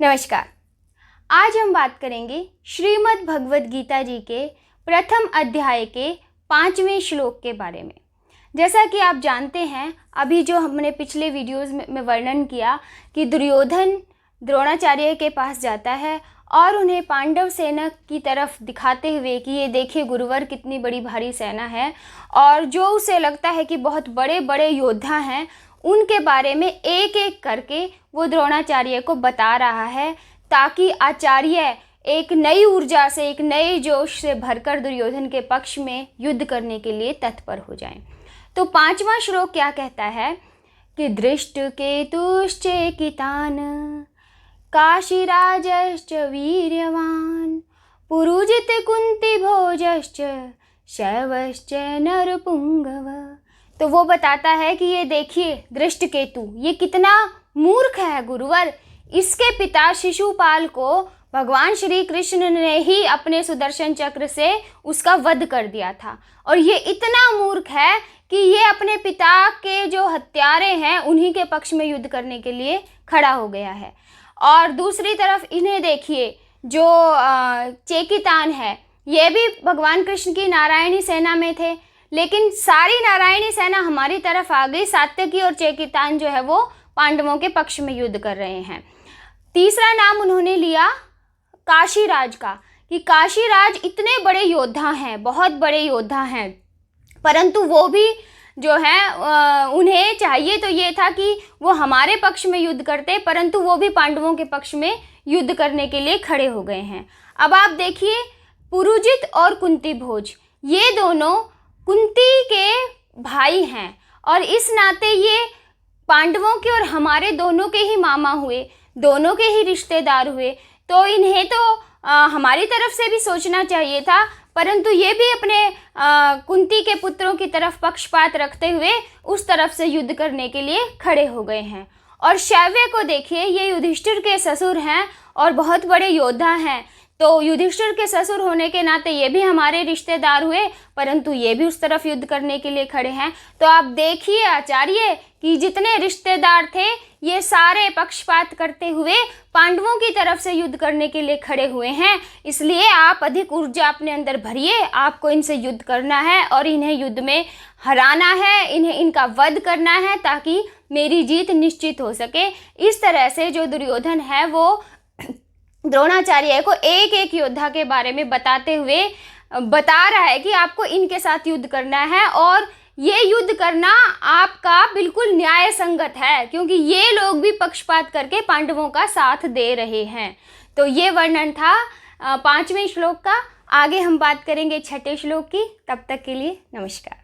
नमस्कार। आज हम बात करेंगे श्रीमद् भगवद गीता जी के प्रथम अध्याय के 5वें श्लोक के बारे में। जैसा कि आप जानते हैं, अभी जो हमने पिछले वीडियोस में वर्णन किया कि दुर्योधन द्रोणाचार्य के पास जाता है और उन्हें पांडव सेना की तरफ दिखाते हुए कि ये देखिए गुरुवर कितनी बड़ी भारी सेना है, और जो उसे लगता है कि बहुत बड़े बड़े योद्धा हैं उनके बारे में एक एक करके वो द्रोणाचार्य को बता रहा है, ताकि आचार्य एक नई ऊर्जा से, एक नए जोश से भरकर दुर्योधन के पक्ष में युद्ध करने के लिए तत्पर हो जाएं। तो 5वां श्लोक क्या कहता है कि दृष्ट केतुश्चेकितान काशीराजश्च वीर्यवान पुरुजित कुंती भोजश्च शैवश्च नरपुंगव। तो वो बताता है कि ये देखिए दृष्ट केतु ये कितना मूर्ख है गुरुवर। इसके पिता शिशुपाल को भगवान श्री कृष्ण ने ही अपने सुदर्शन चक्र से उसका वध कर दिया था, और ये इतना मूर्ख है कि ये अपने पिता के जो हत्यारे हैं उन्हीं के पक्ष में युद्ध करने के लिए खड़ा हो गया है। और दूसरी तरफ इन्हें देखिए, जो चेकितान है, ये भी भगवान कृष्ण की नारायणी सेना में थे, लेकिन सारी नारायणी सेना हमारी तरफ आ गई। सात्यकी और चेकितान जो है वो पांडवों के पक्ष में युद्ध कर रहे हैं। तीसरा नाम उन्होंने लिया काशीराज का, कि काशीराज इतने बड़े योद्धा हैं, बहुत बड़े योद्धा हैं, परंतु वो भी जो है उन्हें चाहिए तो ये था कि वो हमारे पक्ष में युद्ध करते, परंतु वो भी पांडवों के पक्ष में युद्ध करने के लिए खड़े हो गए हैं। अब आप देखिए, पुरुजित और कुंती भोज ये दोनों कुंती के भाई हैं, और इस नाते ये पांडवों के और हमारे दोनों के ही मामा हुए, दोनों के ही रिश्तेदार हुए। तो इन्हें तो हमारी तरफ से भी सोचना चाहिए था, परंतु ये भी अपने कुंती के पुत्रों की तरफ पक्षपात रखते हुए उस तरफ से युद्ध करने के लिए खड़े हो गए हैं। और शैव्य को देखिए, ये युधिष्ठिर के ससुर हैं और बहुत बड़े योद्धा हैं, तो युधिष्ठिर के ससुर होने के नाते ये भी हमारे रिश्तेदार हुए, परंतु ये भी उस तरफ युद्ध करने के लिए खड़े हैं। तो आप देखिए आचार्य कि जितने रिश्तेदार थे ये सारे पक्षपात करते हुए पांडवों की तरफ से युद्ध करने के लिए खड़े हुए हैं। इसलिए आप अधिक ऊर्जा अपने अंदर भरिए, आपको इनसे युद्ध करना है और इन्हें युद्ध में हराना है, इन्हें इनका वध करना है, ताकि मेरी जीत निश्चित हो सके। इस तरह से जो दुर्योधन है वो द्रोणाचार्य को एक एक योद्धा के बारे में बताते हुए बता रहा है कि आपको इनके साथ युद्ध करना है, और ये युद्ध करना आपका बिल्कुल न्याय संगत है, क्योंकि ये लोग भी पक्षपात करके पांडवों का साथ दे रहे हैं। तो ये वर्णन था 5वें श्लोक का। आगे हम बात करेंगे 6ठे श्लोक की। तब तक के लिए नमस्कार।